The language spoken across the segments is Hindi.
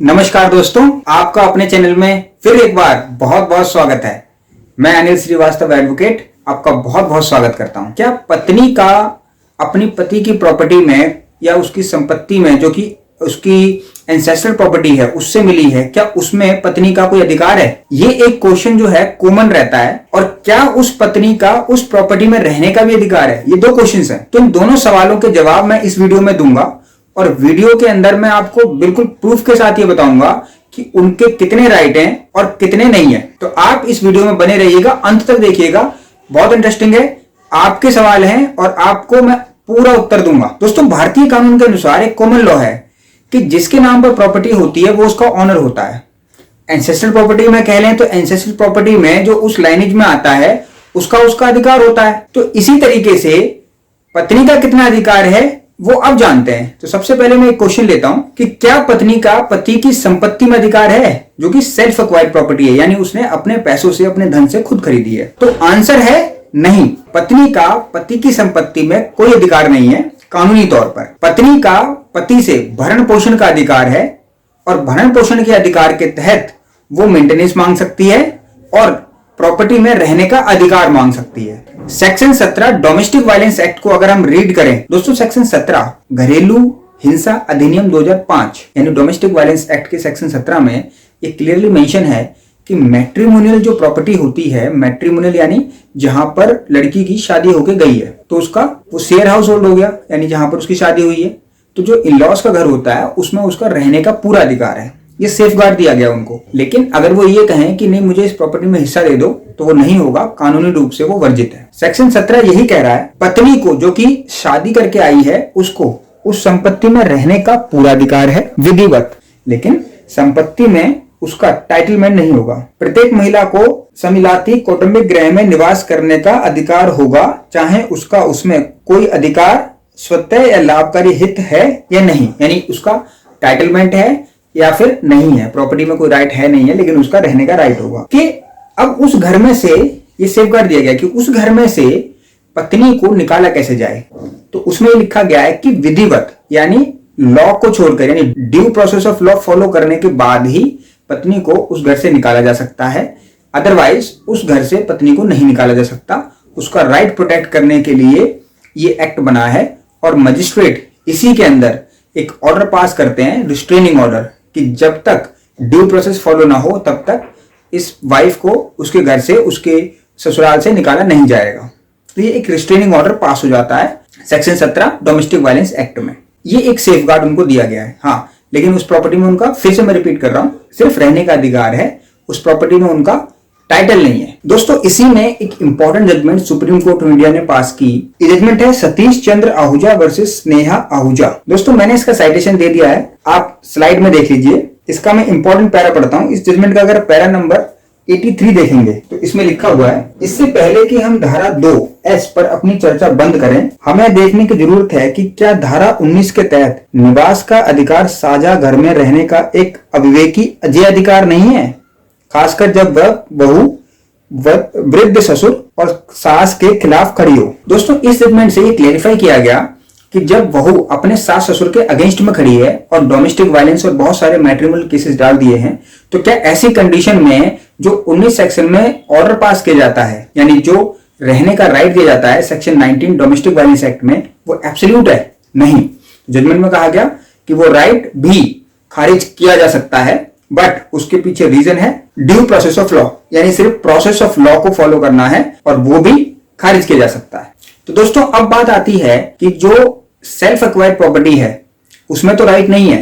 नमस्कार दोस्तों, आपका अपने चैनल में फिर एक बार बहुत बहुत स्वागत है। मैं अनिल श्रीवास्तव एडवोकेट आपका बहुत बहुत स्वागत करता हूं। क्या पत्नी का अपनी पति की प्रॉपर्टी में या उसकी संपत्ति में जो कि उसकी एंसेस्ट्रल प्रॉपर्टी है उससे मिली है, क्या उसमें पत्नी का कोई अधिकार है? ये एक क्वेश्चन जो है कॉमन रहता है। और क्या उस पत्नी का उस प्रॉपर्टी में रहने का भी अधिकार है? ये दो क्वेश्चंस हैं। तो इन दोनों सवालों के जवाब मैं इस वीडियो में दूंगा और वीडियो के अंदर मैं आपको बिल्कुल प्रूफ के साथ ये बताऊंगा कि उनके कितने राइट हैं और कितने नहीं है। तो आप इस वीडियो में बने रहिएगा, अंत तक देखिएगा, बहुत इंटरेस्टिंग है। आपके सवाल हैं और आपको मैं पूरा उत्तर दूंगा। दोस्तों, भारतीय कानून के अनुसार एक कॉमन लॉ है कि जिसके नाम पर प्रॉपर्टी होती है वो उसका ऑनर होता है। एंसेस्ट्रल प्रॉपर्टी में कह लें तो एंसेस्ट्रल प्रॉपर्टी में जो उस लाइनेज में आता है उसका अधिकार होता है। तो इसी तरीके से पत्नी का कितना अधिकार है वो अब जानते हैं। तो सबसे पहले मैं एक क्वेश्चन लेता हूं कि क्या पत्नी का पति की संपत्ति में अधिकार है, जो कि सेल्फ एक्वायर्ड प्रॉपर्टी है, यानी उसने अपने पैसों से अपने धन से खुद खरीदी है? तो आंसर है नहीं। पत्नी का पति की संपत्ति में कोई अधिकार नहीं है कानूनी तौर पर। पत्नी का पति से भरण पोषण का अधिकार है और भरण पोषण के अधिकार के तहत वो मेंटेनेंस मांग सकती है और प्रॉपर्टी में रहने का अधिकार मांग सकती है। सेक्शन 17 डोमेस्टिक वायलेंस एक्ट को अगर हम रीड करें दोस्तों, सेक्शन 17 घरेलू हिंसा अधिनियम 2005 यानी डोमेस्टिक वायलेंस एक्ट के सेक्शन 17 में ये क्लियरली मेंशन है कि मैट्रिमोनियल जो प्रॉपर्टी होती है, मैट्रिमोनियल यानी जहां पर लड़की की शादी होके गई है, तो उसका वो शेयर हाउस होल्ड हो गया, यानी जहां पर उसकी शादी हुई है, तो जो इन-लॉज का घर होता है उसमें उसका रहने का पूरा अधिकार है। ये सेफ गार्ड दिया गया उनको। लेकिन अगर वो ये कहें कि नहीं मुझे इस प्रॉपर्टी में हिस्सा दे दो, तो वो नहीं होगा, कानूनी रूप से वो वर्जित है। सेक्शन 17 यही कह रहा है पत्नी को जो कि शादी करके आई है उसको उस संपत्ति में रहने का पूरा अधिकार है विधिवत, लेकिन संपत्ति में उसका टाइटलमेंट नहीं होगा। प्रत्येक महिला को समिलाती कौटुंबिक गृह में निवास करने का अधिकार होगा, चाहे उसका उसमें कोई अधिकार स्वतः या लाभकारी हित है या नहीं, यानी उसका टाइटलमेंट है या फिर नहीं है, प्रॉपर्टी में कोई राइट है नहीं है, लेकिन उसका रहने का राइट होगा। कि अब उस घर में से ये सेफगार्ड दिया गया कि उस घर में से पत्नी को निकाला कैसे जाए। तो उसमें लिखा गया है कि विधिवत यानी लॉ को छोड़कर, यानी due process of law follow करने के बाद ही पत्नी को उस घर से निकाला जा सकता है। अदरवाइज उस घर से पत्नी को नहीं निकाला जा सकता। उसका राइट प्रोटेक्ट करने के लिए ये एक्ट बना है और मजिस्ट्रेट इसी के अंदर एक ऑर्डर पास करते हैं, रिस्ट्रेनिंग ऑर्डर, कि जब तक ड्यू प्रोसेस फॉलो ना हो तब तक इस वाइफ को उसके घर से, उसके ससुराल से निकाला नहीं जाएगा। तो ये एक रिस्ट्रेनिंग ऑर्डर पास हो जाता है सेक्शन 17 डोमेस्टिक वायलेंस एक्ट में। ये एक सेफ गार्ड उनको दिया गया है। हाँ, लेकिन उस प्रॉपर्टी में उनका, फिर से मैं रिपीट कर रहा हूं, सिर्फ रहने का अधिकार है, उस प्रॉपर्टी में उनका टाइटल नहीं है। दोस्तों, इसी में एक important judgment supreme court of India ने पास की। ये जजमेंट है सतीश चंद्र आहूजा वर्सेस स्नेहा आहूजा। दोस्तों, मैंने इसका साइटेशन दे दिया है, आप स्लाइड में देख लीजिए। इसका मैं इंपॉर्टेंट पैरा पढ़ता हूं। इस जजमेंट का अगर पैरा नंबर 83 देखेंगे तो इसमें लिखा हुआ है, इससे पहले कि हम धारा 2S पर अपनी चर्चा बंद करें, हमें देखने की जरूरत है कि क्या धारा 19 के तहत निवास का अधिकार साझा घर में रहने का एक अविवेकी अजय अधिकार नहीं है, खासकर जब वह बहू वृद्ध ससुर और सास के खिलाफ खड़ी हो। दोस्तों, इस जजमेंट से ये क्लेरिफाई किया गया कि जब बहू अपने सास ससुर के अगेंस्ट में खड़ी है और डोमेस्टिक वायलेंस और बहुत सारे मैट्रिमोनियल केसेस डाल दिए हैं, तो क्या ऐसी कंडीशन में जो 19 सेक्शन में ऑर्डर पास किया जाता है, यानी जो रहने का राइट दिया जाता है सेक्शन 19 डोमेस्टिक वायलेंस एक्ट में, वो एब्सोल्यूट है? नहीं। जजमेंट में कहा गया कि वो राइट भी खारिज किया जा सकता है, बट उसके पीछे रीजन है ड्यू प्रोसेस ऑफ लॉ, यानी सिर्फ प्रोसेस ऑफ लॉ को फॉलो करना है और वो भी खारिज किया जा सकता है। तो दोस्तों, अब बात आती है कि जो सेल्फ एक्वायर्ड प्रॉपर्टी है उसमें तो राइट नहीं है,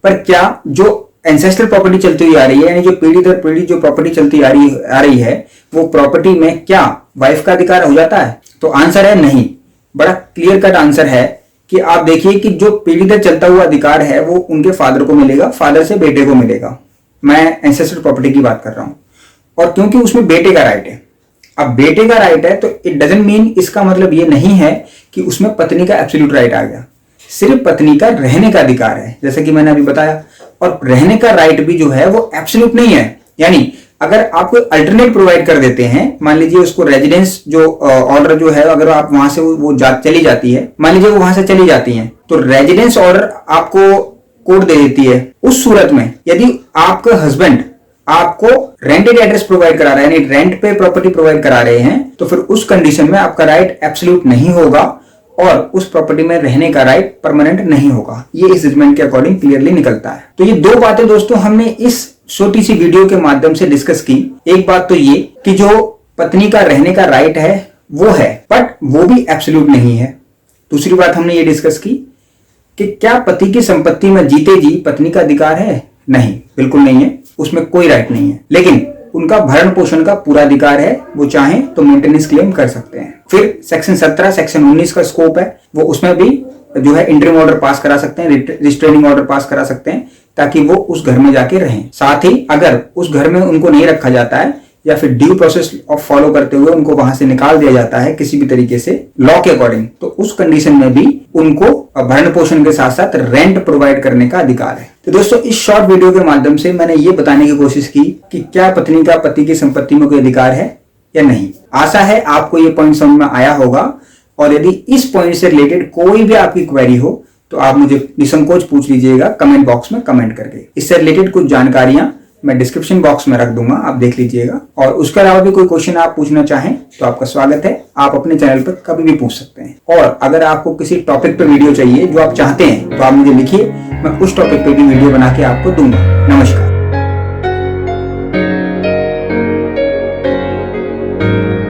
पर क्या जो एंसेस्ट्रल प्रॉपर्टी चलती हुई आ रही है, यानी जो पीढ़ी दर पीढ़ी जो प्रॉपर्टी चलती आ रही है, वो प्रॉपर्टी में क्या वाइफ का अधिकार हो जाता है? तो आंसर है नहीं। बड़ा क्लियर कट आंसर है कि आप देखिए कि जो पीढ़ी दर चलता हुआ अधिकार है वो उनके फादर को मिलेगा, फादर से बेटे को मिलेगा। मैं एंसेस्ट्रल प्रॉपर्टी की बात कर रहा हूं, और क्योंकि उसमें बेटे का राइट है, अब बेटे का राइट है तो इट डजंट मीन, इसका मतलब ये नहीं है कि उसमें पत्नी का एब्सोल्यूट राइट आ गया। सिर्फ पत्नी का रहने का अधिकार है, जैसे कि मैंने अभी बताया, और रहने का राइट भी जो है वो एब्सोल्यूट नहीं है। यानी अगर आप कोई अल्टरनेट प्रोवाइड कर देते हैं, मान लीजिए उसको रेजिडेंस जो ऑर्डर जो है, अगर आप वहां से वो चली जाती है, मान लीजिए वो वहां से चली जाती हैं, तो रेजिडेंस ऑर्डर आपको कोड दे देती है। उस सूरत में यदि आपका हस्बैंड आपको रेंटेड एड्रेस प्रोवाइड करा रहा है, यानी रेंट पे प्रॉपर्टी प्रोवाइड करा रहे हैं, तो फिर उस कंडीशन में आपका राइट एब्सोल्यूट नहीं होगा और उस प्रॉपर्टी में रहने का राइट परमानेंट नहीं होगा। ये इस जजमेंट के अकॉर्डिंग क्लियरली निकलता है। तो ये दो बातें दोस्तों हमने इस छोटी सी वीडियो के माध्यम से डिस्कस की। एक बात तो ये कि जो पत्नी का रहने का राइट है वो है, बट वो भी एब्सोल्यूट नहीं है। दूसरी बात हमने ये डिस्कस की कि क्या पति की संपत्ति में जीते जी पत्नी का अधिकार है? नहीं, बिल्कुल नहीं है, उसमें कोई राइट नहीं है। लेकिन उनका भरण पोषण का पूरा अधिकार है, वो चाहें तो मेंटेनेंस क्लेम कर सकते हैं। फिर सेक्शन 17 सेक्शन 19 का स्कोप है, वो उसमें भी जो है इंटरिम ऑर्डर पास करा सकते हैं, रिस्ट्रेनिंग ऑर्डर पास करा सकते हैं, ताकि वो उस घर में जाके रहें। साथ ही अगर उस घर में उनको नहीं रखा जाता है या फिर ड्यू प्रोसेस ऑफ फॉलो करते हुए उनको वहां से निकाल दिया जाता है किसी भी तरीके से लॉ के अकॉर्डिंग, तो उस कंडीशन में भी उनको भरण पोषण के साथ साथ रेंट प्रोवाइड करने का अधिकार है। तो दोस्तों इस शॉर्ट वीडियो के माध्यम से मैंने ये बताने की कोशिश की कि क्या पत्नी का पति की संपत्ति में कोई अधिकार है या नहीं। आशा है आपको ये पॉइंट समझ में आया होगा, और यदि इस पॉइंट से रिलेटेड कोई भी आपकी क्वेरी हो तो आप मुझे निसंकोच पूछ लीजिएगा कमेंट बॉक्स में कमेंट करके। इससे रिलेटेड कुछ जानकारियां मैं डिस्क्रिप्शन बॉक्स में रख दूंगा, आप देख लीजिएगा। और उसके अलावा भी कोई क्वेश्चन आप पूछना चाहें तो आपका स्वागत है, आप अपने चैनल पर कभी भी पूछ सकते हैं। और अगर आपको किसी टॉपिक पर वीडियो चाहिए जो आप चाहते हैं तो आप मुझे लिखिए, मैं उस टॉपिक पे भी वीडियो बना के आपको दूंगा। नमस्कार।